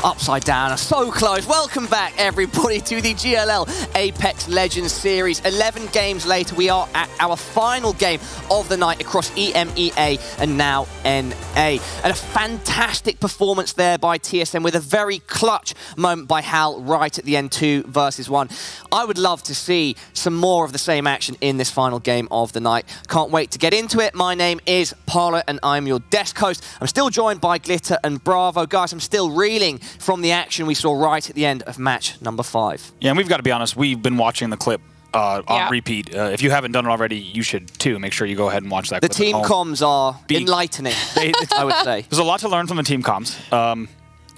Upside down are so close. Welcome back, everybody, to the GLL Apex Legends Series. 11 games later, we are at our final game of the night across EMEA and now NA. And a fantastic performance there by TSM with a very clutch moment by Hal right at the end, 2 versus 1. I would love to see some more of the same action in this final game of the night. Can't wait to get into it. My name is Parla and I'm your desk host. I'm still joined by Glitter and Bravo. Guys, I'm still reeling from the action we saw right at the end of match number 5. Yeah, and we've got to be honest, we've been watching the clip on repeat. If you haven't done it already, you should too. Make sure you go ahead and watch that clip. The team comms are enlightening, I would say. There's a lot to learn from the team comms,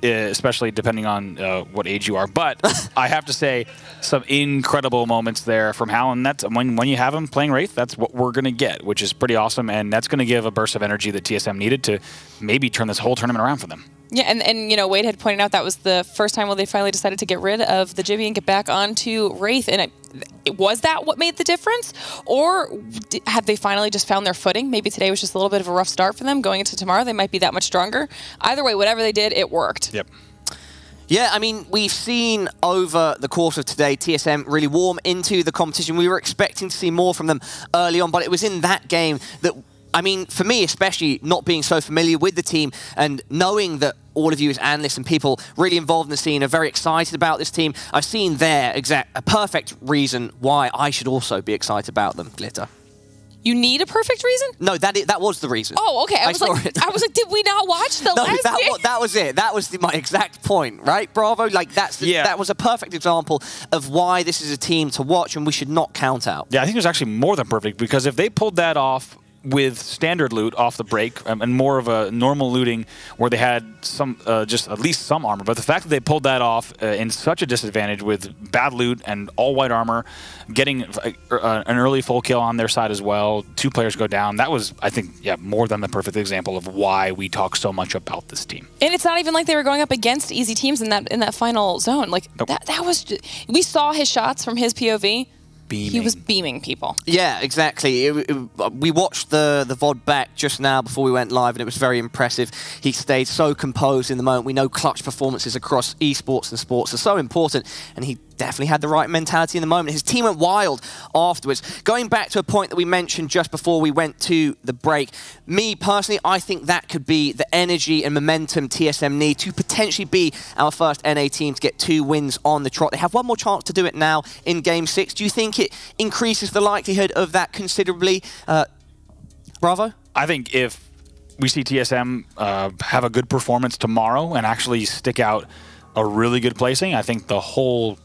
especially depending on what age you are. But I have to say, some incredible moments there from Hal, and that's when you have him playing Wraith, that's what we're going to get, which is pretty awesome, and that's going to give a burst of energy that TSM needed to maybe turn this whole tournament around for them. Yeah, and you know, Wade had pointed out that was the first time when they finally decided to get rid of the Jibby and get back onto Wraith. And was that what made the difference? Or have they finally just found their footing? Maybe today was just a little bit of a rough start for them. Going into tomorrow, they might be that much stronger. Either way, whatever they did, it worked. Yep. Yeah, I mean, we've seen over the course of today TSM really warm into the competition. We were expecting to see more from them early on, but it was in that game that, I mean, for me especially, not being so familiar with the team and knowing that all of you as analysts and people really involved in the scene are very excited about this team, I've seen there a perfect reason why I should also be excited about them, Glitter. You need a perfect reason? No, that was the reason. Oh, okay. I was like, did we not watch the last game? That was it. That was my exact point, right, Bravo? Like, that was a perfect example of why this is a team to watch and we should not count out. Yeah, I think it was actually more than perfect, because if they pulled that off with standard loot off the break and more of a normal looting where they had some just at least some armor, but the fact that they pulled that off in such a disadvantage with bad loot and all white armor, getting an early full kill on their side as well, 2 players go down, that was, I think, yeah, more than the perfect example of why we talk so much about this team. And it's not even like they were going up against easy teams in that final zone. Like, nope. that was we saw his shots from his POV. Beaming. He was beaming people. Yeah, exactly. We watched the VOD back just now before we went live, and it was very impressive. He stayed so composed in the moment. We know clutch performances across esports and sports are so important, and he definitely had the right mentality in the moment. His team went wild afterwards. Going back to a point that we mentioned just before we went to the break, me personally, I think that could be the energy and momentum TSM need to potentially be our first NA team to get 2 wins on the trot. They have one more chance to do it now in Game 6. Do you think it increases the likelihood of that considerably? Bravo? I think if we see TSM have a good performance tomorrow and actually stick out a really good placing, I think the whole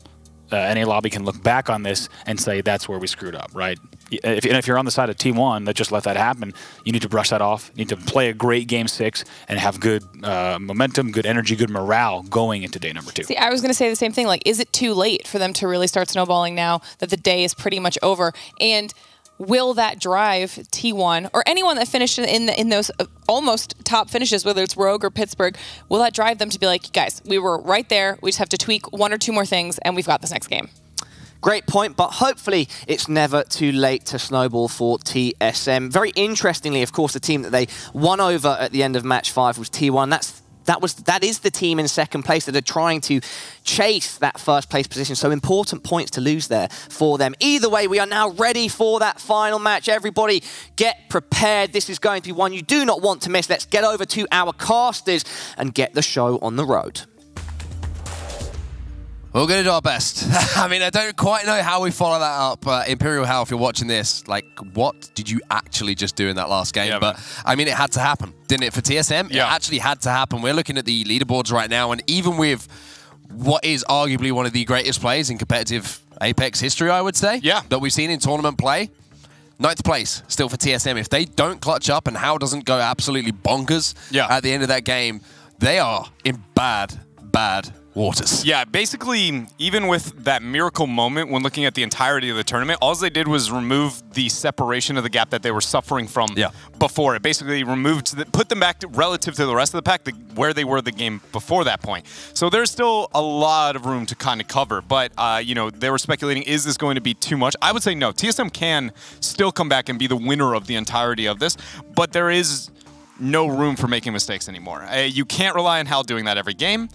NA lobby can look back on this and say that's where we screwed up, right? If you're on the side of T1 that just let that happen, you need to brush that off. You need to play a great Game 6 and have good momentum, good energy, good morale going into day number 2. See, I was going to say the same thing. Like, is it too late for them to really start snowballing now that the day is pretty much over? And will that drive T1 or anyone that finished in those almost top finishes, whether it's Rogue or Pittsburgh, will that drive them to be like, guys, we were right there. We just have to tweak 1 or 2 more things, and we've got this next game? Great point, but hopefully it's never too late to snowball for TSM. Very interestingly, of course, the team that they won over at the end of match 5 was T1. That is the team in second place that are trying to chase that first place position. So important points to lose there for them. Either way, we are now ready for that final match. Everybody get prepared. This is going to be one you do not want to miss. Let's get over to our casters and get the show on the road. We're going to do our best. I mean, I don't quite know how we follow that up. Imperial Hell, if you're watching this, like, what did you actually just do in that last game? Yeah, but, I mean, it had to happen, didn't it, for TSM? Yeah. It actually had to happen. We're looking at the leaderboards right now, and even with what is arguably one of the greatest plays in competitive Apex history, I would say, that we've seen in tournament play, 9th place still for TSM. If they don't clutch up and Hal doesn't go absolutely bonkers at the end of that game, they are in bad waters. Yeah, basically, even with that miracle moment, when looking at the entirety of the tournament, all they did was remove the separation of the gap that they were suffering from before. It basically put them back relative to the rest of the pack, where they were the game before that point. So there's still a lot of room to kind of cover. But, you know, they were speculating, is this going to be too much? I would say no. TSM can still come back and be the winner of the entirety of this, but there is no room for making mistakes anymore. You can't rely on Hal doing that every game.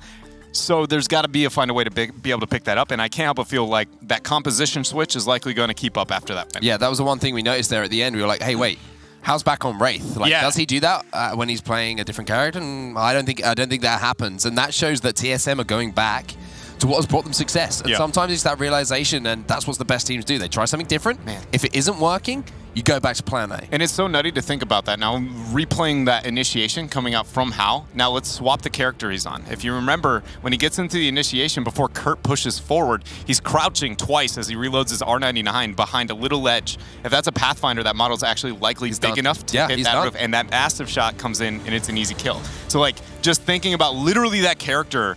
So there's got to find a way to be able to pick that up, and I can't help but feel like that composition switch is likely going to keep up after that. Yeah, that was the one thing we noticed there at the end. We were like, hey, wait, how's back on Wraith? Like, does he do that when he's playing a different character? And I don't think that happens, and that shows that TSM are going back to what has brought them success. And sometimes it's that realization, and that's what the best teams do. They try something different. Man. If it isn't working, you go back to plan A. And it's so nutty to think about that. Now, replaying that initiation coming out from Hal, now let's swap the character he's on. If you remember, when he gets into the initiation, before Kurt pushes forward, he's crouching twice as he reloads his R99 behind a little ledge. If that's a Pathfinder, that model's actually likely big enough to hit that roof, and that massive shot comes in, and it's an easy kill. So, like, just thinking about literally that character,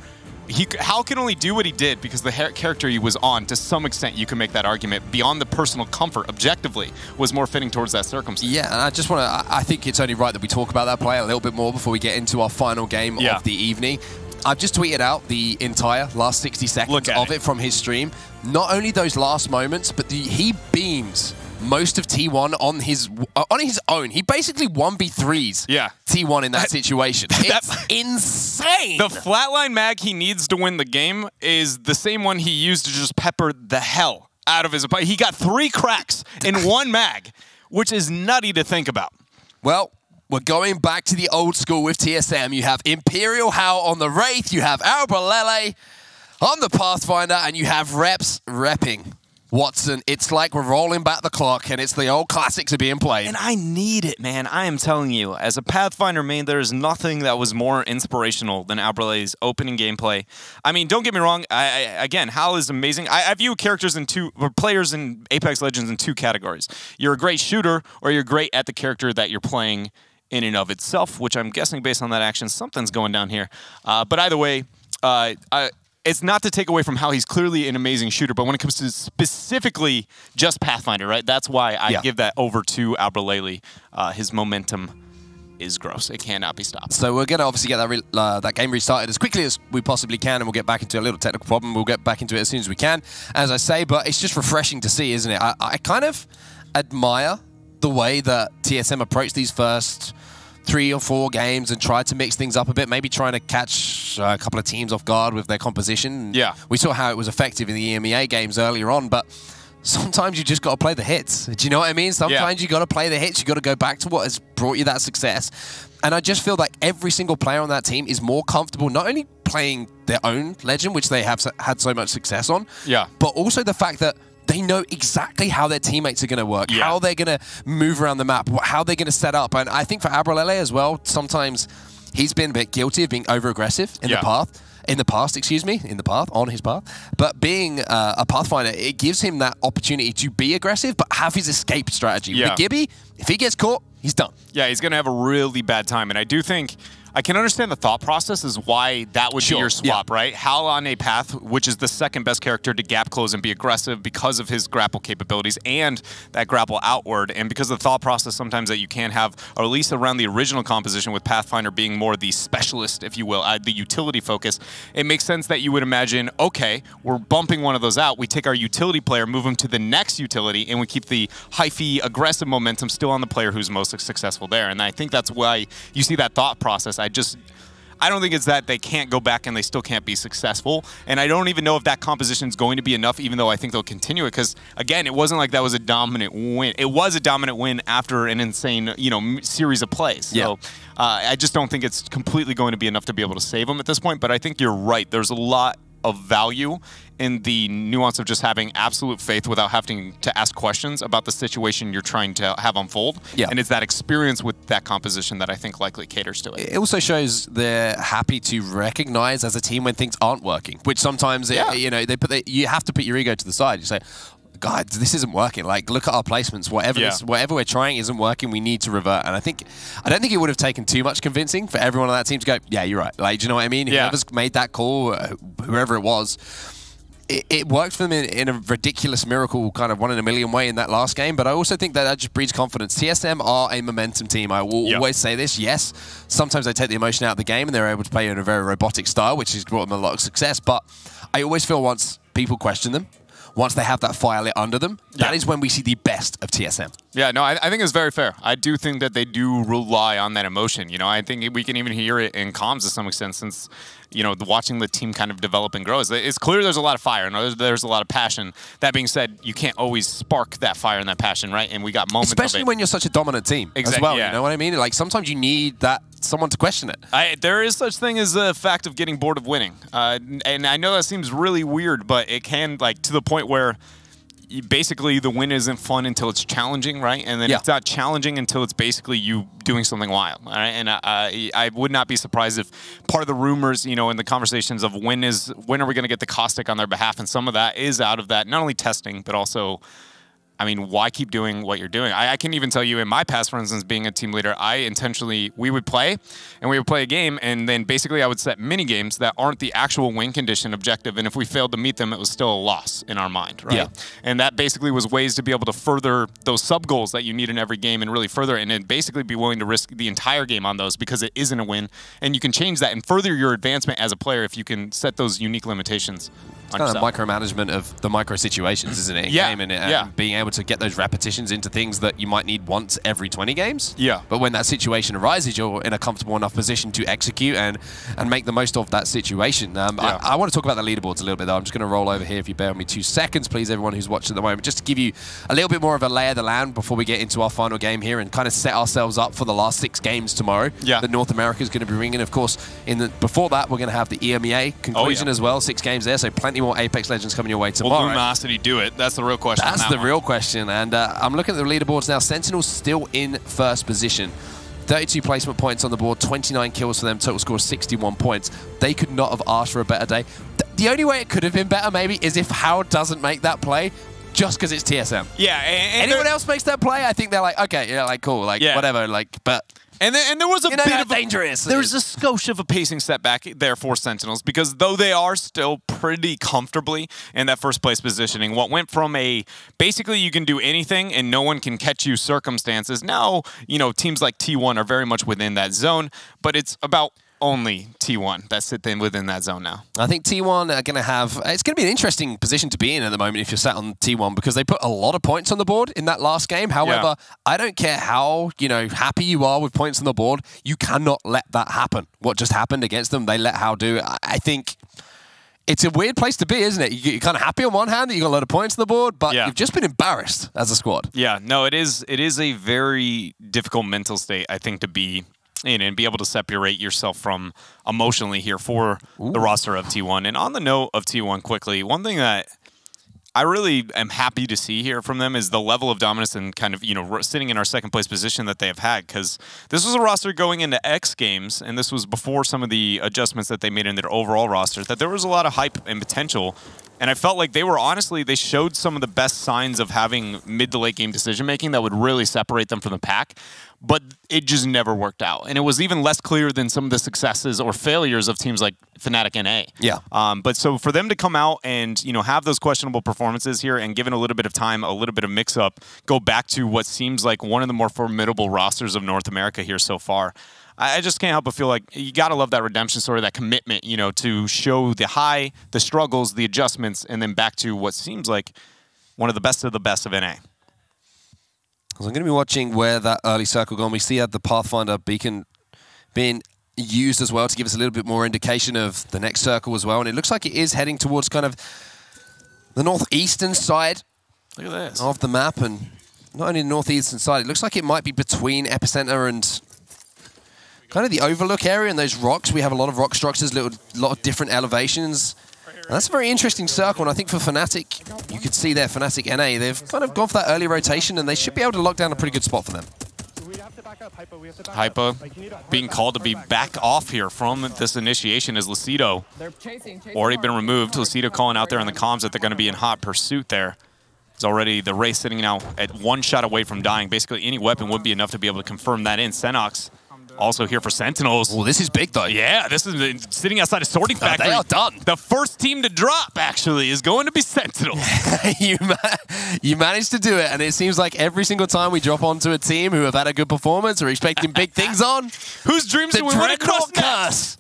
Hal can only do what he did because the character he was on, to some extent, you can make that argument, beyond the personal comfort, objectively, was more fitting towards that circumstance. Yeah, and I think it's only right that we talk about that play a little bit more before we get into our final game of the evening. I've just tweeted out the entire last 60 seconds of it from his stream. Not only those last moments, but he beams most of T1 on his own. He basically 1v3s T1 in that situation. It's insane. The flatline mag he needs to win the game is the same one he used to just pepper the hell out of his opponent. He got 3 cracks in 1 mag, which is nutty to think about. Well, we're going back to the old school with TSM. You have Imperial Hal on the Wraith, you have Albrelele on the Pathfinder, and you have Reps repping Watson. It's like we're rolling back the clock, and it's the old classics are being played. And I need it, man. I am telling you, as a Pathfinder main, there is nothing that was more inspirational than Albrele's opening gameplay. I mean, don't get me wrong. Again, Hal is amazing. I view characters or players in Apex Legends in 2 categories. You're a great shooter, or you're great at the character that you're playing in and of itself, which I'm guessing based on that action, something's going down here. But either way, it's not to take away from how he's clearly an amazing shooter, but when it comes to specifically just Pathfinder, right? That's why I give that over to Albrelele. His momentum is gross. It cannot be stopped. So we're going to obviously get that game restarted as quickly as we possibly can, and we'll get back into a little technical problem. We'll get back into it as soon as we can, as I say, but it's just refreshing to see, isn't it? I kind of admire the way that TSM approached these first 3 or 4 games and tried to mix things up a bit, maybe trying to catch a couple of teams off guard with their composition. Yeah. We saw how it was effective in the EMEA games earlier on, but sometimes you just got to play the hits. Do you know what I mean? Sometimes you got to play the hits. You got to go back to what has brought you that success. And I just feel like every single player on that team is more comfortable not only playing their own Legend, which they have had so much success on, but also the fact that they know exactly how their teammates are going to work, how they're going to move around the map, how they're going to set up. And I think for Albrelele as well, sometimes he's been a bit guilty of being over-aggressive in the path, on his path. But being a Pathfinder, it gives him that opportunity to be aggressive, but have his escape strategy. With Gibby, if he gets caught, he's done. Yeah, he's going to have a really bad time. And I do think I can understand the thought process is why that would be your swap, right? Hal on a path, which is the second best character to gap close and be aggressive because of his grapple capabilities and that grapple outward, and because of the thought process sometimes that you can have, or at least around the original composition with Pathfinder being more the specialist, if you will, the utility focus, it makes sense that you would imagine, okay, we're bumping one of those out, we take our utility player, move him to the next utility, and we keep the hyphy aggressive momentum still on the player who's most successful there. And I think that's why you see that thought process. I don't think it's that they can't go back and they still can't be successful. And I don't even know if that composition is going to be enough, even though I think they'll continue it. Because, again, it wasn't like that was a dominant win. It was a dominant win after an insane, series of plays. So I just don't think it's completely going to be enough to be able to save them at this point. But I think you're right. There's a lot of value in the nuance of just having absolute faith without having to ask questions about the situation you're trying to have unfold. And it's that experience with that composition that I think likely caters to it. It also shows they're happy to recognize as a team when things aren't working, which sometimes, you have to put your ego to the side. You say, God, this isn't working. Like, look at our placements. Whatever we're trying isn't working. We need to revert. And I don't think it would have taken too much convincing for everyone on that team to go, yeah, you're right. Like, do you know what I mean? Whoever's made that call, whoever it was, it worked for them in a ridiculous miracle, kind of 1 in a million way in that last game. But I also think that just breeds confidence. TSM are a momentum team. I will always say this. Yes, sometimes they take the emotion out of the game and they're able to play in a very robotic style, which has brought them a lot of success. But I always feel once people question them, once they have that fire lit under them, that is when we see the best of TSM. Yeah, no, I think it's very fair. I do think that they do rely on that emotion. I think we can even hear it in comms to some extent since, watching the team kind of develop and grow. It's clear there's a lot of fire and there's a lot of passion. That being said, you can't always spark that fire and that passion, right? And we got moments Especially of it. when you're such a dominant team as well, you know what I mean? Like, sometimes you need someone to question it. There is such thing as a fact of getting bored of winning. And I know that seems really weird, but it can, to the point where basically the win isn't fun until it's challenging, right? And then it's not challenging until it's basically you doing something wild, all right? And I would not be surprised if part of the rumors, in the conversations of when are we going to get the caustic on their behalf, and some of that is out of that, not only testing, but also, why keep doing what you're doing? I can even tell you in my past, for instance, being a team leader, we would play a game, and then basically I would set mini games that aren't the actual win condition objective, and if we failed to meet them, it was still a loss in our mind, right? Yeah. And that basically was ways to be able to further those sub-goals that you need in every game and really further, and then basically be willing to risk the entire game on those because it isn't a win, and you can change that and further your advancement as a player if you can set those unique limitations. It's kind of micromanagement of the micro situations, isn't it? In game, and being able to get those repetitions into things that you might need once every 20 games. Yeah. But when that situation arises, you're in a comfortable enough position to execute and make the most of that situation. I want to talk about the leaderboards a little bit, though. I'm just going to roll over here, if you bear with me 2 seconds, please, everyone who's watching at the moment, just to give you a little bit more of a lay of the land before we get into our final game here and kind of set ourselves up for the last 6 games tomorrow. Yeah. That North America is going to be ringing. Of course, before that, we're going to have the EMEA conclusion as well. 6 games there, so plenty more Apex Legends coming your way tomorrow. Will Luminosity do it? That's the real question. That's the real question. And I'm looking at the leaderboards now. Sentinel's still in first position. 32 placement points on the board, 29 kills for them, total score 61 points. They could not have asked for a better day. The only way it could have been better, maybe, is if Howard doesn't make that play just because it's TSM. Yeah. And anyone else makes that play, I think they're like, okay, cool, whatever, but... And there was a bit of dangerous. There was a skosh of a pacing setback there for Sentinels because though they are still pretty comfortably in that first place positioning, what went from basically you can do anything and no one can catch you circumstances. Now, teams like T1 are very much within that zone, but it's about only T1 that sit within that zone now. I think T1 are going to have... It's going to be an interesting position to be in at the moment if you're sat on T1 because they put a lot of points on the board in that last game. However, I don't care how, happy you are with points on the board, you cannot let that happen. What just happened against them, they let How do it. I think... It's a weird place to be, isn't it? You're kind of happy on one hand that you got a lot of points on the board, but you've just been embarrassed as a squad. Yeah, no, it is a very difficult mental state, I think, to be in and be able to separate yourself from emotionally here for the roster of T1. And on the note of T1 quickly, one thing that I really am happy to see here from them is the level of dominance and kind of, sitting in our second place position that they have had, because this was a roster going into X Games, and this was before some of the adjustments that they made in their overall roster, that there was a lot of hype and potential. And I felt like they showed some of the best signs of having mid to late game decision making that would really separate them from the pack. But it just never worked out. And it was even less clear than some of the successes or failures of teams like Fnatic NA. Yeah. But so for them to come out and, have those questionable performances here and given a little bit of time, a little bit of mix-up, go back to what seems like one of the more formidable rosters of North America here so far, I just can't help but feel like you got to love that redemption story, that commitment, to show the high, the struggles, the adjustments, and then back to what seems like one of the best of NA. So I'm going to be watching where that early circle gone. We see the Pathfinder beacon being used as well to give us a little bit more indication of the next circle as well. And it looks like it is heading towards kind of the northeastern side of the map. And not only the northeastern side, it looks like it might be between Epicenter and kind of the overlook area and those rocks. We have a lot of rock structures, a lot of different elevations. And that's a very interesting circle, and I think for Fnatic, you could see there, Fnatic NA, they've kind of gone for that early rotation, and they should be able to lock down a pretty good spot for them. Hypa being called to be back off here from this initiation as Lucido already been removed. Lucido calling out there in the comms that they're going to be in hot pursuit there. It's already the race sitting now at 1 shot away from dying. Basically, any weapon would be enough to be able to confirm that in. Senox also here for Sentinels. Well, this is big, though. Yeah, this is sitting outside a sorting factory. They are done. The first team to drop, actually, is going to be Sentinels. You managed to do it, and it seems like every single time we drop onto a team who have had a good performance or expecting big things on, whose dreams do we want to cross curse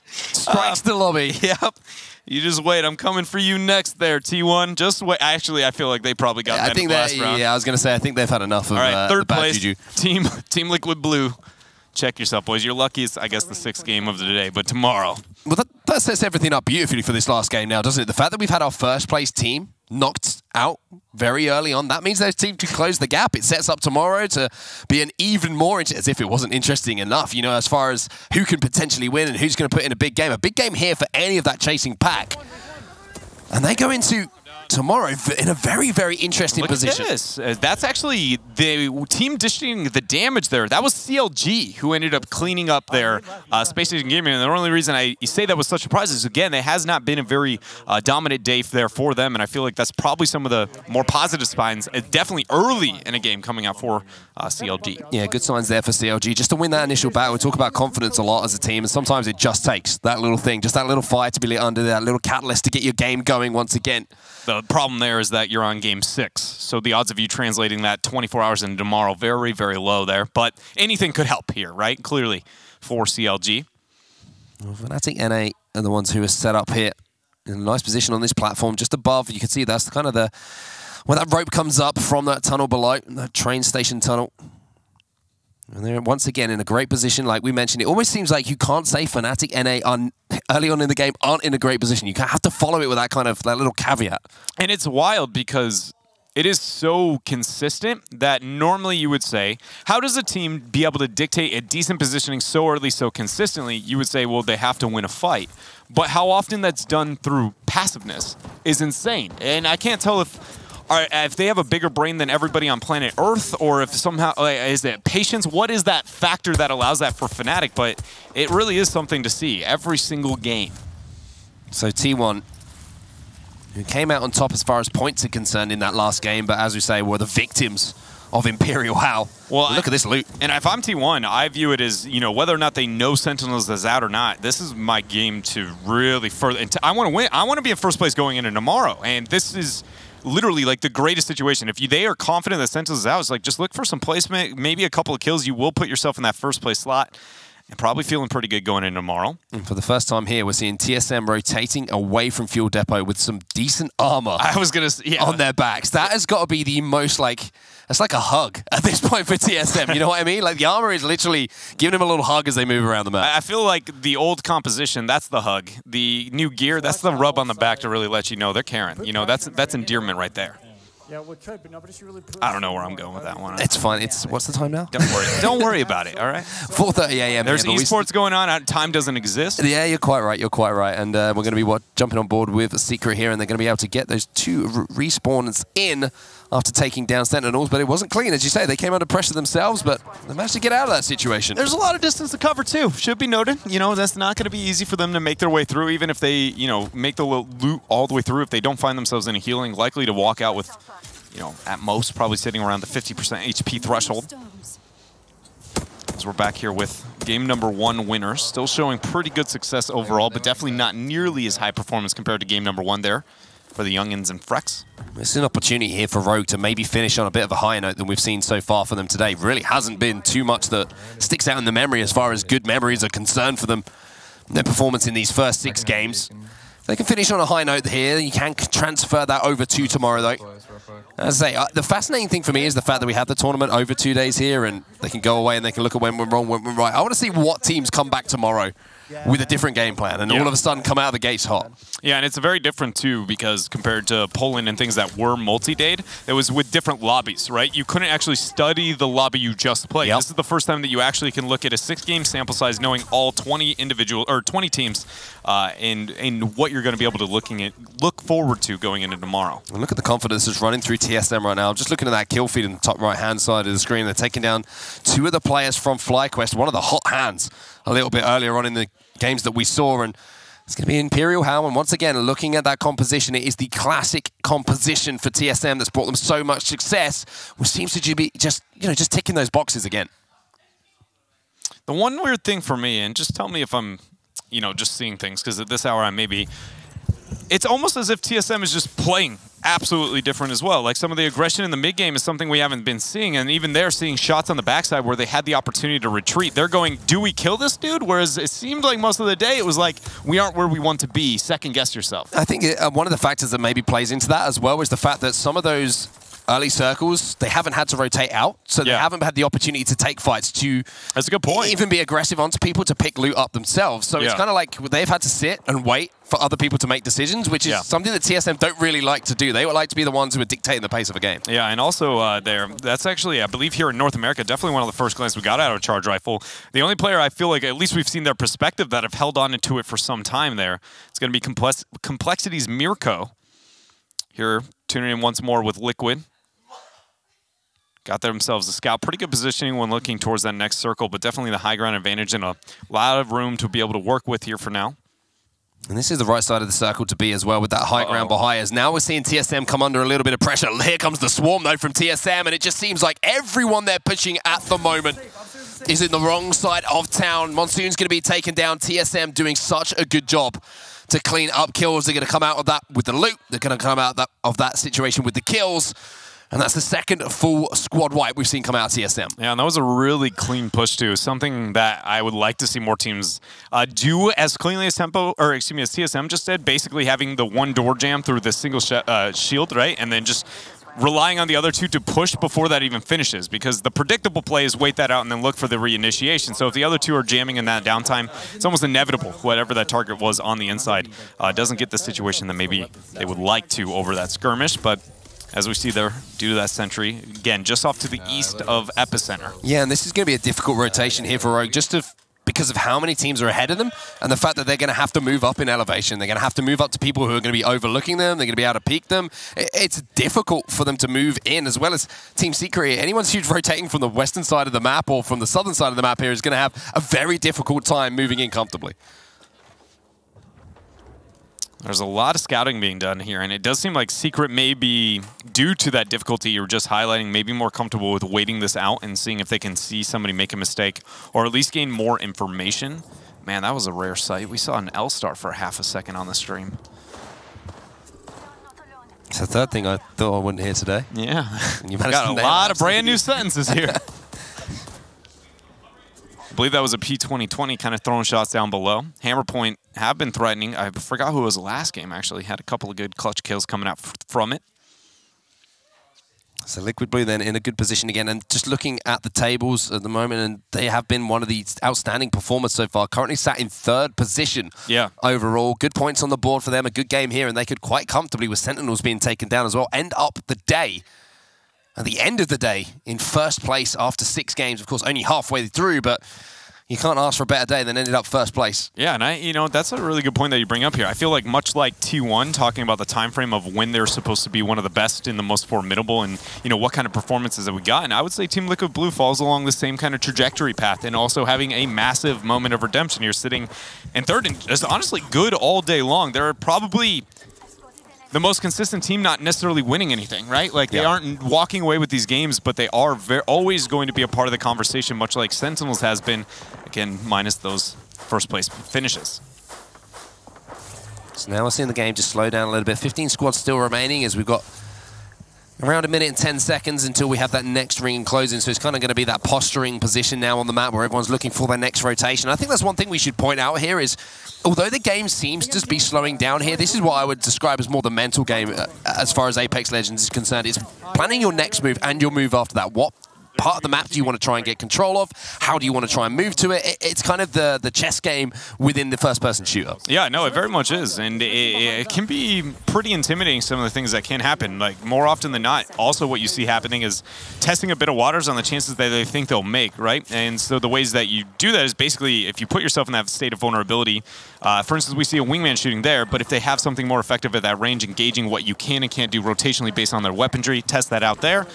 strikes the lobby. Yep. You just wait. I'm coming for you next there, T1. Just wait. Actually, I feel like they probably got that in the last round. Yeah, I was going to say, I think they've had enough of All right, third the bad place, juju. Team Liquid Blue. Check yourself, boys. You're lucky it's, I guess, the 6th game of the day, but tomorrow. Well, that sets everything up beautifully for this last game now, doesn't it? The fact that we've had our first place team knocked out very early on, that means those teams can close the gap. It sets up tomorrow to be an even more, as if it wasn't interesting enough, you know, as far as who can potentially win and who's going to put in a big game. A big game here for any of that chasing pack. And they go into tomorrow in a very, very interesting position. Look at this. That's actually the team dishing the damage there. That was CLG who ended up cleaning up their Space Station Gaming. And the only reason I say that was such a surprise is, again, it has not been a very dominant day there for them. And I feel like that's probably some of the more positive signs, definitely early in a game coming out for CLG. Yeah, good signs there for CLG. Just to win that initial battle, we talk about confidence a lot as a team, and sometimes it just takes that little thing, just that little fire to be lit under, that little catalyst to get your game going once again. The problem there is that you're on game 6, so the odds of you translating that 24 hours into tomorrow, very, very low there. But anything could help here, right? Clearly for CLG. Well, Fnatic NA are the ones who are set up here in a nice position on this platform, just above. You can see that's kind of the where that rope comes up from that tunnel below, that train station tunnel. And they're once again in a great position. Like we mentioned, it always seems like you can't say Fnatic NA early on in the game aren't in a great position. You have to follow it with that kind of that little caveat. And it's wild because it is so consistent that normally you would say, how does a team be able to dictate a decent positioning so early, so consistently? You would say, well, they have to win a fight. But how often that's done through passiveness is insane. And I can't tell if they have a bigger brain than everybody on planet Earth, or if somehow, is it patience? What is that factor that allows that for Fnatic? But it really is something to see every single game. So T1, who came out on top as far as points are concerned in that last game, but as we say, were the victims of Imperial How. Well, look at this loot. And if I'm T1, I view it as, you know, whether or not they know Sentinels is out or not, this is my game to really further. And I want to win. I want to be in first place going into tomorrow. And this is literally like the greatest situation. If they are confident that Sentinels is out, it's like just look for some placement, maybe a couple of kills. You will put yourself in that first place slot. And probably feeling pretty good going into tomorrow. And for the first time here, we're seeing TSM rotating away from Fuel Depot with some decent armor. I was going to, on their backs. That has got to be the most it's like a hug at this point for TSM. You know what I mean? Like the armor is literally giving them a little hug as they move around the map. I feel like the old composition, that's the hug. The new gear, that's the rub on the back to really let you know they're caring. You know, that's endearment right there. Yeah, we'll try, but nobody's really. I don't know where I'm going with that one. It's fine. What's the time now? Don't worry. Don't worry about it. All right. 4:30 a.m. There's esports going on. Time doesn't exist. Yeah, you're quite right. You're quite right. And we're going to be jumping on board with Secret here, and they're going to be able to get those 2 respawns in after taking down Sentinels. But it wasn't clean, as you say. They came under pressure themselves, but they managed to get out of that situation. There's a lot of distance to cover too. Should be noted. You know, that's not going to be easy for them to make their way through, even if they, you know, make the loot all the way through. If they don't find themselves in a healing, likely to walk out with, you know, at most, probably sitting around the 50% HP threshold. As we're back here with game number 1 winners. Still showing pretty good success overall, but definitely not nearly as high performance compared to game number 1 there for the Youngins and Frex. It's an opportunity here for Rogue to maybe finish on a bit of a higher note than we've seen so far for them today. Really hasn't been too much that sticks out in the memory as far as good memories are concerned for them. Their performance in these first 6 games. They can finish on a high note here. You can transfer that over to tomorrow, though. As I say, the fascinating thing for me is the fact that we have the tournament over 2 days here, and they can go away and they can look at when we're wrong, when we're right. I want to see what teams come back tomorrow with a different game plan and all of a sudden come out of the gates hot. Yeah, and it's very different too, because compared to Poland and things that were multi-dayed, it was with different lobbies, right? You couldn't actually study the lobby you just played. This is the first time that you actually can look at a 6-game sample size, knowing all 20 teams in what you're going to be able to look forward to going into tomorrow. And look at the confidence that's running through TSM right now. I'm just looking at that kill feed in the top right-hand side of the screen. They're taking down 2 of the players from FlyQuest, one of the hot hands a little bit earlier on in the games that we saw, and it's going to be Imperial How. And once again, looking at that composition, it is the classic composition for TSM that's brought them so much success, which seems to be just ticking those boxes again. The one weird thing for me, and just tell me if I'm, just seeing things, because at this hour I may be, it's almost as if TSM is just playing absolutely different as well. Like some of the aggression in the mid game is something we haven't been seeing, and even they're seeing shots on the backside where they had the opportunity to retreat. They're going, do we kill this dude? Whereas it seemed like most of the day it was like, we aren't where we want to be. Second guess yourself. I think one of the factors that maybe plays into that as well is the fact that some of those early circles, they haven't had to rotate out, so they haven't had the opportunity to take fights, to That's a good point. even be aggressive onto people, to pick loot up themselves. So it's kind of like they've had to sit and wait for other people to make decisions, which is something that TSM don't really like to do. They would like to be the ones who are dictating the pace of a game. Yeah, and also that's actually, I believe here in North America, definitely one of the first glances we got out of Charge Rifle. The only player I feel like at least we've seen their perspective that have held on to it for some time there. It's going to be Complexity's Mirko. Here, tuning in once more with Liquid. Got themselves a scout. Pretty good positioning when looking towards that next circle, but definitely the high ground advantage and a lot of room to be able to work with here for now. And this is the right side of the circle to be as well, with that high ground behind us. Now we're seeing TSM come under a little bit of pressure. Here comes the swarm, though, from TSM, and it just seems like everyone they're pushing at the moment is in the wrong side of town. Monsoon's going to be taken down. TSM doing such a good job to clean up kills. They're going to come out of that with the loot. They're going to come out of that situation with the kills. And that's the second full squad wipe we've seen come out of TSM. Yeah, and that was a really clean push too. Something that I would like to see more teams do as cleanly as TSM just did. Basically having the one door jam through the single shield, right, and then just relying on the other two to push before that even finishes. Because the predictable play is wait that out and then look for the reinitiation. So if the other two are jamming in that downtime, it's almost inevitable whatever that target was on the inside doesn't get the situation that maybe they would like to over that skirmish, but. As we see there, due to that sentry, again, just off to the east of Epicenter. Yeah, and this is going to be a difficult rotation here for Rogue, just because of how many teams are ahead of them, and the fact that they're going to have to move up in elevation. They're going to have to move up to people who are going to be overlooking them. They're going to be able to peek them. It's difficult for them to move in, as well as Team Secret. Anyone who's rotating from the western side of the map or from the southern side of the map here is going to have a very difficult time moving in comfortably. There's a lot of scouting being done here, and it does seem like Secret may be, due to that difficulty you were just highlighting, maybe more comfortable with waiting this out and seeing if they can see somebody make a mistake or at least gain more information. Man, that was a rare sight. We saw an L-star for half a second on the stream. It's the third thing I thought I wouldn't hear today. Yeah. You got a lot of brand new sentences here. I believe that was a P2020 kind of throwing shots down below. Hammerpoint have been threatening. I forgot who it was last game, actually. Had a couple of good clutch kills coming out from it. So Liquid Blue then in a good position again. And just looking at the tables at the moment, and they have been one of the outstanding performers so far. Currently sat in third position overall. Good points on the board for them. A good game here, and they could quite comfortably, with Sentinels being taken down as well, end up the day. At the end of the day, in first place after 6 games, of course, only halfway through, but you can't ask for a better day than ended up first place. Yeah, and that's a really good point that you bring up here. I feel like much like T1, talking about the time frame of when they're supposed to be one of the best and the most formidable, and what kind of performances that we got. And I would say Team Liquid Blue falls along the same kind of trajectory path, and also having a massive moment of redemption here, sitting in third and just honestly good all day long. They're probably the most consistent team, not necessarily winning anything, right? Like, they aren't walking away with these games, but they are always going to be a part of the conversation, much like Sentinels has been, again, minus those first-place finishes. So now we're seeing the game just slow down a little bit. 15 squads still remaining, as we've got around 1 minute and 10 seconds until we have that next ring closing. So it's kind of going to be that posturing position now on the map where everyone's looking for their next rotation. I think that's one thing we should point out here is, although the game seems to be slowing down here, this is what I would describe as more the mental game as far as Apex Legends is concerned. It's planning your next move and your move after that. What part of the map do you want to try and get control of? How do you want to try and move to it? It's kind of the chess game within the first-person shooter. Yeah, no, it very much is. And it can be pretty intimidating, some of the things that can happen. Like, more often than not, also what you see happening is testing a bit of waters on the chances that they think they'll make, right? And so the ways that you do that is basically if you put yourself in that state of vulnerability. For instance, we see a wingman shooting there, but if they have something more effective at that range, engaging what you can and can't do rotationally based on their weaponry, test that out there.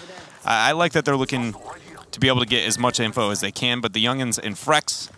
I like that they're looking to be able to get as much info as they can, but the youngins and Frex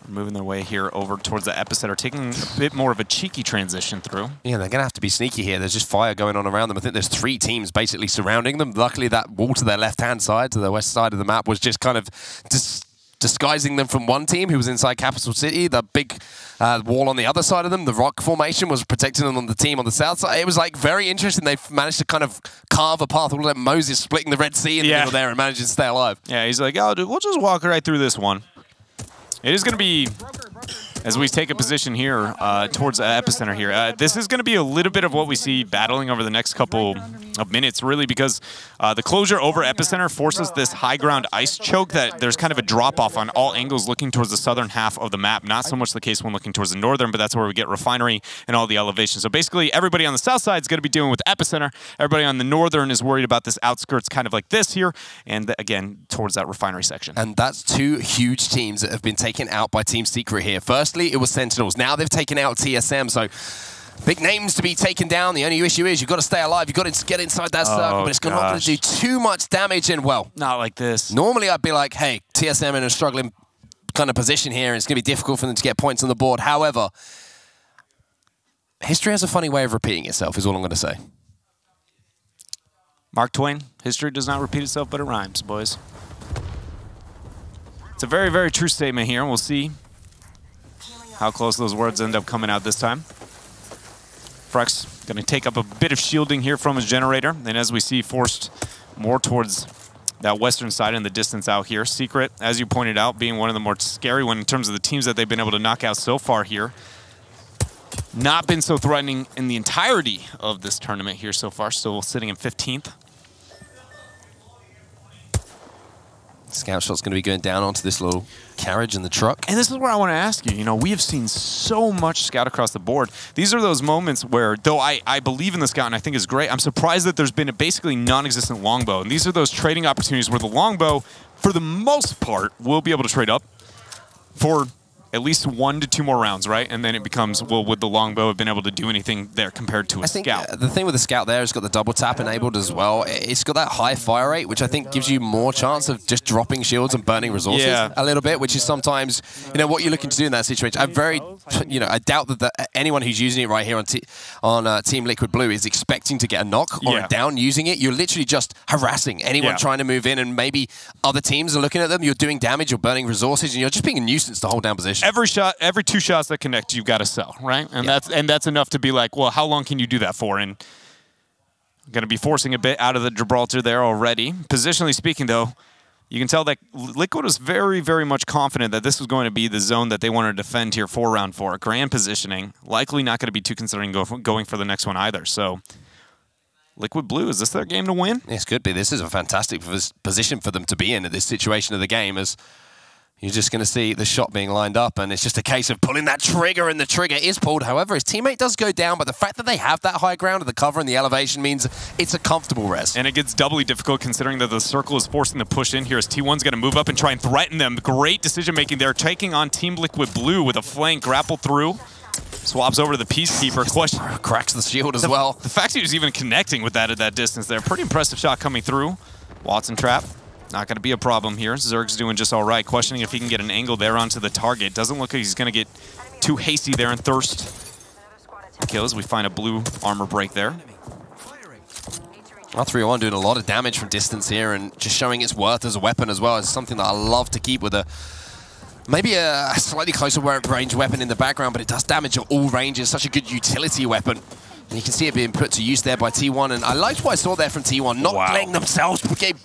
are moving their way here over towards the epicenter, taking a bit more of a cheeky transition through. Yeah, they're going to have to be sneaky here. There's just fire going on around them. I think there's 3 teams basically surrounding them. Luckily, that wall to their left-hand side, to the west side of the map, was just kind of just disguising them from one team who was inside Capital City. The big wall on the other side of them, the rock formation, was protecting them on the team on the south side. It was like very interesting. They managed to kind of carve a path. Like Moses splitting the Red Sea in the middle there and managing to stay alive. Yeah, he's like, oh, dude, we'll just walk right through this one. It is going to be, as we take a position here towards Epicenter here, this is going to be a little bit of what we see battling over the next couple of minutes, really, because the closure over Epicenter forces this high ground ice choke that there's kind of a drop-off on all angles looking towards the southern half of the map. Not so much the case when looking towards the northern, but that's where we get Refinery and all the elevations. So basically, everybody on the south side is going to be dealing with Epicenter. Everybody on the northern is worried about this outskirts kind of like this here, and again, towards that Refinery section. And that's two huge teams that have been taken out by Team Secret here. Firstly, it was Sentinels. Now they've taken out TSM, so big names to be taken down. The only issue is you've got to stay alive. You've got to get inside that circle, but it's not going to do too much damage. And, well, not like this. Normally, I'd be like, hey, TSM in a struggling kind of position here. It's going to be difficult for them to get points on the board. However, history has a funny way of repeating itself, is all I'm going to say. Mark Twain, history does not repeat itself, but it rhymes, boys. It's a very, very true statement here, and we'll see how close those words end up coming out this time. Frex going to take up a bit of shielding here from his generator, and as we see, forced more towards that western side in the distance out here. Secret, as you pointed out, being one of the more scary one in terms of the teams that they've been able to knock out so far here. Not been so threatening in the entirety of this tournament here so far, still sitting in 15th. Scout shot's going to be going down onto this little carriage in the truck. And this is where I want to ask you, we have seen so much Scout across the board. These are those moments where, though I believe in the Scout and I think it's great, I'm surprised that there's been a basically non-existent longbow. And these are those trading opportunities where the longbow, for the most part, will be able to trade up for at least 1 to 2 more rounds, right? And then it becomes, well, would the longbow have been able to do anything there compared to a Scout? The thing with the Scout there, it's got the double tap enabled as well. It's got that high fire rate, which I think gives you more chance of just dropping shields and burning resources a little bit, which is sometimes, what you're looking to do in that situation. I doubt that anyone who's using it right here on Team Liquid Blue is expecting to get a knock or a down using it. You're literally just harassing anyone trying to move in, and maybe other teams are looking at them. You're doing damage, you're burning resources, and you're just being a nuisance to hold down position. Every 2 shots that connect, you've got to sell, right? And that's enough to be like, well, how long can you do that for? And I'm going to be forcing a bit out of the Gibraltar there already. Positionally speaking, though, you can tell that Liquid was very, very much confident that this was going to be the zone that they wanted to defend here for round 4. Grand positioning, likely not going to be too considering going for the next one either. So Liquid Blue, is this their game to win? This could be. This is a fantastic position for them to be in at this situation of the game, as you're just going to see the shot being lined up, and it's just a case of pulling that trigger, and the trigger is pulled. However, his teammate does go down, but the fact that they have that high ground of the cover and the elevation means it's a comfortable res. And it gets doubly difficult considering that the circle is forcing the push in here as T1's going to move up and try and threaten them. Great decision-making there, taking on Team Liquid Blue with a flank, grapple through. Swaps over to the Peacekeeper. Question cracks the shield as well. The fact he was even connecting with that at that distance there. Pretty impressive shot coming through. Watson trap. Not going to be a problem here. Zerg's doing just all right. Questioning if he can get an angle there onto the target. Doesn't look like he's going to get too hasty there and thirst kills. We find a blue armor break there. R301 doing a lot of damage from distance here and just showing its worth as a weapon as well. It's something that I love to keep with maybe a slightly closer range weapon in the background, but it does damage at all ranges. Such a good utility weapon. And you can see it being put to use there by T1. And I liked what I saw there from T1, not letting themselves get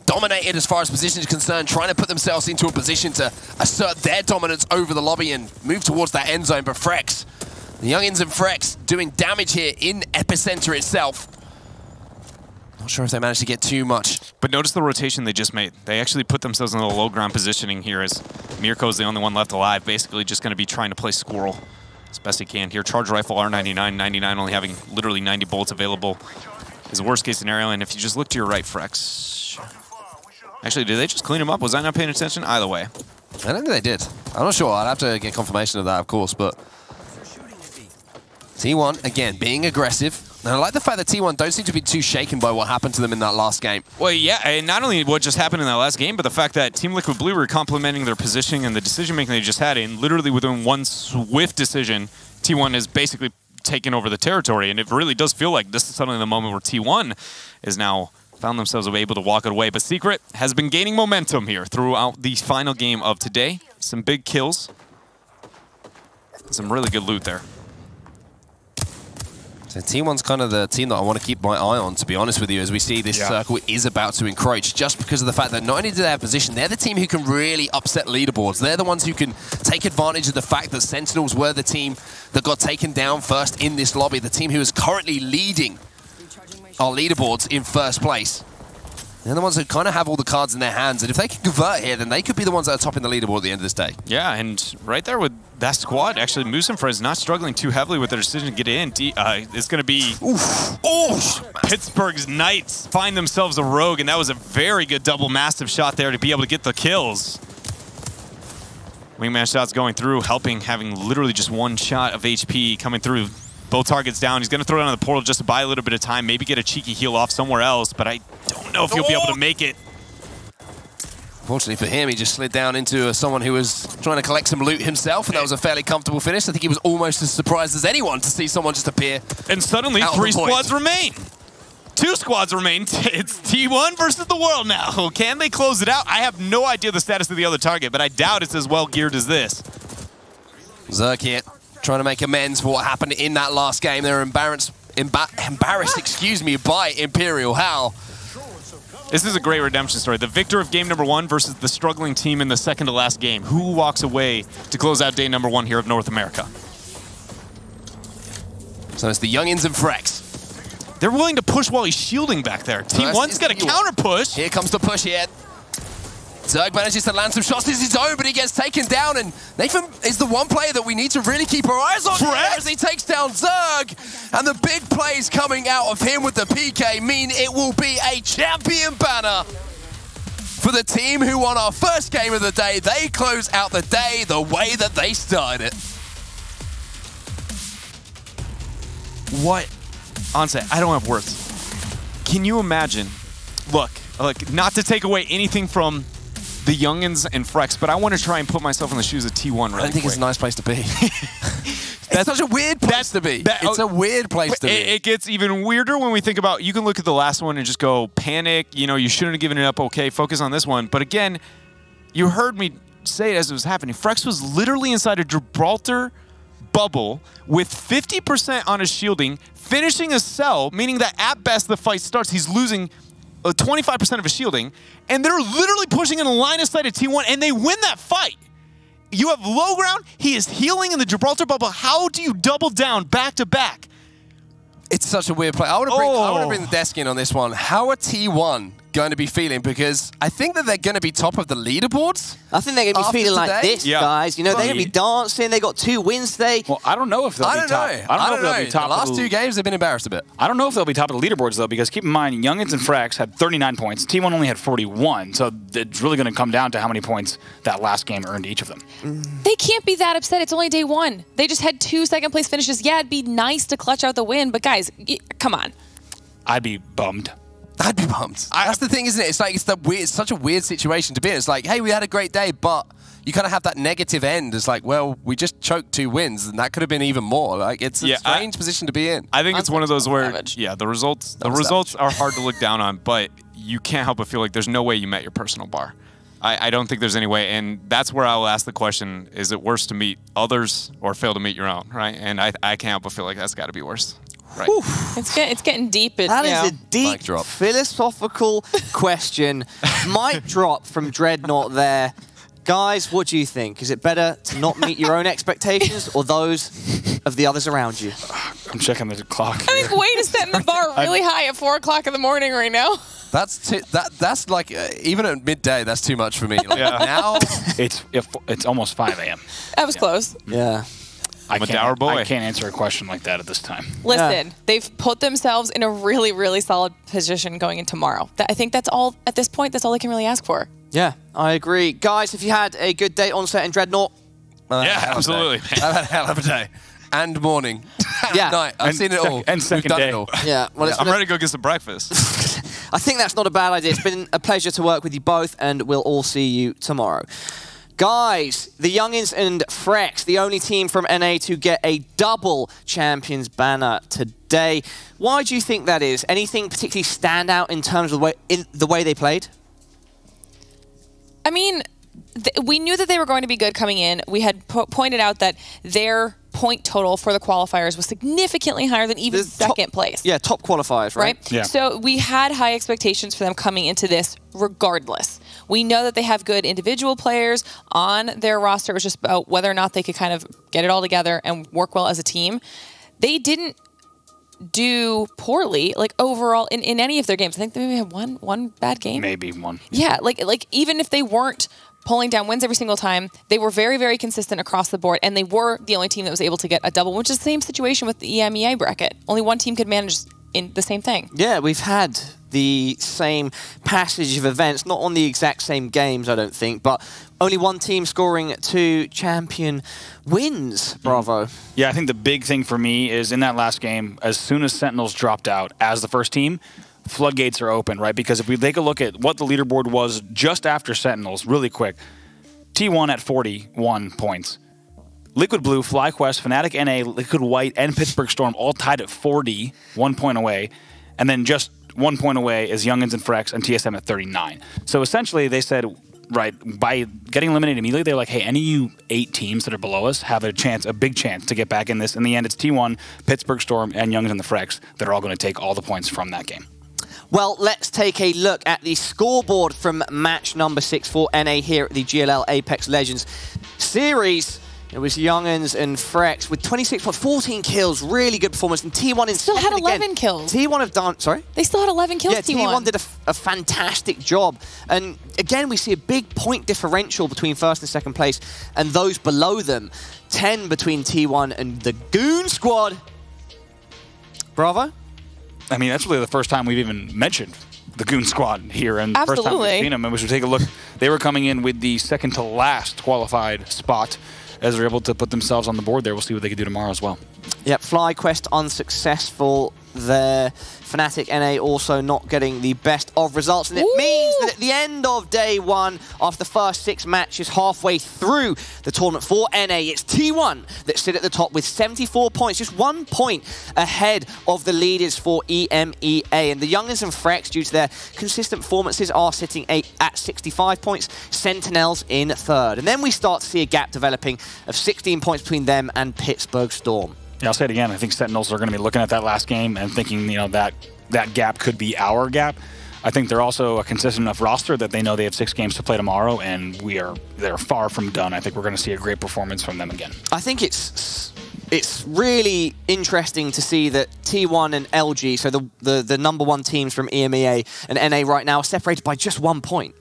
dominated as far as position is concerned, trying to put themselves into a position to assert their dominance over the lobby and move towards that end zone. But Frex, the youngins and Frex doing damage here in Epicenter itself. Not sure if they managed to get too much. But notice the rotation they just made. They actually put themselves in a low ground positioning here as Mirko's the only one left alive, basically just going to be trying to play squirrel as best he can here. Charge rifle R99, 99 only having literally 90 bullets available is the worst case scenario. And if you just look to your right, Frex. Actually, did they just clean him up? Was I not paying attention? Either way. I don't think they did. I'm not sure. I'd have to get confirmation of that, of course, but T1, again, being aggressive. And I like the fact that T1 don't seem to be too shaken by what happened to them in that last game. Well, yeah, and not only what just happened in that last game, but the fact that Team Liquid Blue were complementing their positioning and the decision-making they just had, and literally within one swift decision, T1 has basically taken over the territory, and it really does feel like this is suddenly the moment where T1 is now found themselves able to walk it away. But Secret has been gaining momentum here throughout the final game of today. Some big kills. Some really good loot there. So T1's kind of the team that I want to keep my eye on, to be honest with you, as we see this circle is about to encroach, just because of the fact that not only do they have position, they're the team who can really upset leaderboards. They're the ones who can take advantage of the fact that Sentinels were the team that got taken down first in this lobby, the team who is currently leading our leaderboards in first place. They're the ones who kind of have all the cards in their hands, and if they can convert here, then they could be the ones that are topping the leaderboard at the end of this day. Yeah, and right there with that squad, actually, Musenfred is not struggling too heavily with their decision to get in. It's going to be... Pittsburgh's Knights find themselves a rogue, and that was a very good double massive shot there to be able to get the kills. Wingman shots going through, helping, having literally just one shot of HP coming through. Both targets down. He's going to throw it on the portal just to buy a little bit of time, maybe get a cheeky heal off somewhere else, but I don't know if he'll be able to make it. Fortunately for him, he just slid down into someone who was trying to collect some loot himself, and that was a fairly comfortable finish. I think he was almost as surprised as anyone to see someone just appear. And suddenly, 3 squads remain. 2 squads remain. It's T1 versus the world now. Can they close it out? I have no idea the status of the other target, but I doubt it's as well geared as this. Zerk here, trying to make amends for what happened in that last game. They were embarrassed, excuse me, by Imperial Hal. This is a great redemption story. The victor of game number 1 versus the struggling team in the second to last game. Who walks away to close out day number 1 here of North America? So it's the Youngins and Frex. They're willing to push while he's shielding back there. T1's got a counter push. Here comes the push here. Zerg manages to land some shots. This is his own, but he gets taken down, and Nathan is the one player that we need to really keep our eyes on as he takes down Zerg. And the big plays coming out of him with the PK mean it will be a champion banner for the team who won our first game of the day. They close out the day the way that they started it. What? Onset, I don't have words. Can you imagine? Look, not to take away anything from the Youngins and Frex, but I want to try and put myself in the shoes of T1 really quick. I don't think it's a nice place to be. It's such a weird place to be. It's a weird place to be. It gets even weirder when we think about, you can look at the last one and just go, panic, you know, you shouldn't have given it up, okay, focus on this one. But again, you heard me say it as it was happening. Frex was literally inside a Gibraltar bubble with 50% on his shielding, finishing a cell, meaning that at best the fight starts, he's losing 25% of his shielding, and they're literally pushing in a line of sight at T1, and they win that fight. You have low ground, he is healing in the Gibraltar bubble. How do you double down back to back? It's such a weird play. I want to bring the desk in on this one. How are T1 going to be feeling? Because I think that they're going to be top of the leaderboards. I think they're going to be feeling like this, guys. You know, they're going to be dancing. They got 2 wins today. Well, I don't know if they'll be top. I don't know if they'll be top. The last 2 games, they've been embarrassed a bit. I don't know if they'll be top of the leaderboards, though, because keep in mind, Youngins and Frax had 39 points. T1 only had 41, so it's really going to come down to how many points that last game earned each of them. They can't be that upset. It's only day 1. They just had 2 second-place finishes. Yeah, it'd be nice to clutch out the win, but guys, come on. I'd be bummed. I'd be bummed. That's the thing, isn't it? It's like it's such a weird situation to be in. It's like, hey, we had a great day, but you kind of have that negative end. It's like, well, we just choked 2 wins, and that could have been even more. Like, it's a strange position to be in. I think it's one of those where, the results are hard to look down on, but you can't help but feel like there's no way you met your personal bar. I don't think there's any way, and that's where I will ask the question: is it worse to meet others or fail to meet your own? Right? And I can't help but feel like that's got to be worse. Right. It's getting deep. That is a deep philosophical question. Mic drop from Dreadnought there. Guys, what do you think? Is it better to not meet your own expectations or those of the others around you? I'm checking the clock. I think Wade is setting the bar really high at 4 o'clock in the morning right now. That's like, even at midday, that's too much for me. Like, now it's almost 5 a.m. That was close. Yeah. I'm a dour boy. I can't answer a question like that at this time. Listen, they've put themselves in a really, really solid position going into tomorrow. I think that's all, at this point, that's all they can really ask for. Yeah, I agree. Guys, have you had a good day on set in Dreadnought? Yeah, absolutely. I've had a hell of a day. And morning. Yeah. Night. I've seen it all. And second day. It all. Yeah. Well, I'm ready to go get some breakfast. I think that's not a bad idea. It's been a pleasure to work with you both, and we'll all see you tomorrow. Guys, the Youngins and Frex, the only team from NA to get a double champions banner today. Why do you think that is? Anything particularly stand out in terms of the way they played? I mean, we knew that they were going to be good coming in. We had pointed out that their point total for the qualifiers was significantly higher than even second place. Yeah, top qualifiers, right? Yeah. So we had high expectations for them coming into this regardless. We know that they have good individual players on their roster. It was just about whether or not they could kind of get it all together and work well as a team. They didn't do poorly, like overall in any of their games. I think they maybe had one bad game. Maybe one. Yeah, like even if they weren't pulling down wins every single time, they were very, very consistent across the board, and they were the only team that was able to get a double, which is the same situation with the EMEA bracket. Only one team could manage in the same thing. Yeah, we've had the same passage of events, not on the exact same games, I don't think, but only one team scoring 2 champion wins. Bravo. Yeah, I think the big thing for me is in that last game, as soon as Sentinels dropped out as the first team, floodgates are open, right? Because if we take a look at what the leaderboard was just after Sentinels, really quick, T1 at 41 points. Liquid Blue, FlyQuest, Fnatic NA, Liquid White, and Pittsburgh Storm all tied at 40, 1 point away. And then just 1 point away is Youngins and Frex and TSM at 39. So essentially they said, right, by getting eliminated immediately, they're like, hey, any of you 8 teams that are below us have a chance, a big chance to get back in this. In the end, it's T1, Pittsburgh Storm, and Youngins and the Frex that are all going to take all the points from that game. Well, let's take a look at the scoreboard from match number 6 for NA here at the GLL Apex Legends series. It was Youngins and Frex with 14 kills, really good performance. And T1 in still had 11 kills. T1 have done, sorry? They still had 11 kills, yeah, T1 did a fantastic job. And again, we see a big point differential between first and second place and those below them. 10 between T1 and the Goon Squad. Bravo. I mean, that's really the first time we've even mentioned the Goon Squad here, and the first time we've seen them. And we should take a look. They were coming in with the second to last qualified spot as they're able to put themselves on the board there. We'll see what they can do tomorrow as well. Yep, FlyQuest unsuccessful there. Fnatic NA also not getting the best of results. And it means that at the end of day 1, after the first 6 matches, halfway through the tournament for NA, it's T1 that sit at the top with 74 points, just 1 point ahead of the leaders for EMEA. And the Youngins and Frex, due to their consistent performances, are sitting at 65 points, Sentinels in 3rd. And then we start to see a gap developing of 16 points between them and Pittsburgh Storm. Yeah, I'll say it again. I think Sentinels are going to be looking at that last game and thinking, you know, that gap could be our gap. I think they're also a consistent enough roster that they know they have 6 games to play tomorrow, and they're far from done. I think we're going to see a great performance from them again. I think it's really interesting to see that T1 and LG, so the #1 teams from EMEA and NA right now, are separated by just 1 point.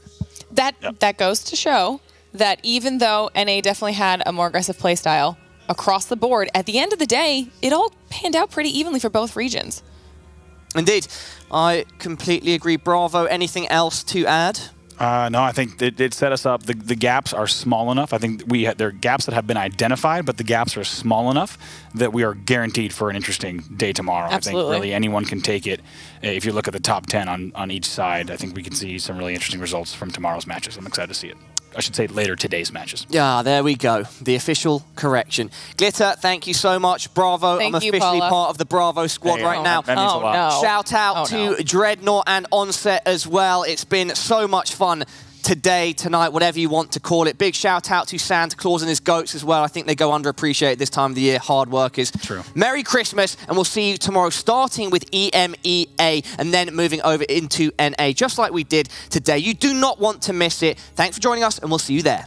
That goes to show that even though NA definitely had a more aggressive play style across the board, at the end of the day, it all panned out pretty evenly for both regions. Indeed. I completely agree. Bravo. Anything else to add? No, I think it set us up. The gaps are small enough. I think there are gaps that have been identified, but the gaps are small enough that we are guaranteed for an interesting day tomorrow. Absolutely. I think really anyone can take it. If you look at the top 10 on each side, I think we can see some really interesting results from tomorrow's matches. I'm excited to see it. I should say later today's matches. Yeah, there we go. The official correction. Glitter, thank you so much. Bravo. I'm officially part of the Bravo squad right now. That means a lot. No. Shout out to Dreadnought and Onset as well. It's been so much fun today, tonight, whatever you want to call it. Big shout out to Santa Claus and his goats as well. I think they go underappreciated this time of the year. Hard workers. True. Merry Christmas, and we'll see you tomorrow, starting with EMEA and then moving over into NA, just like we did today. You do not want to miss it. Thanks for joining us, and we'll see you there.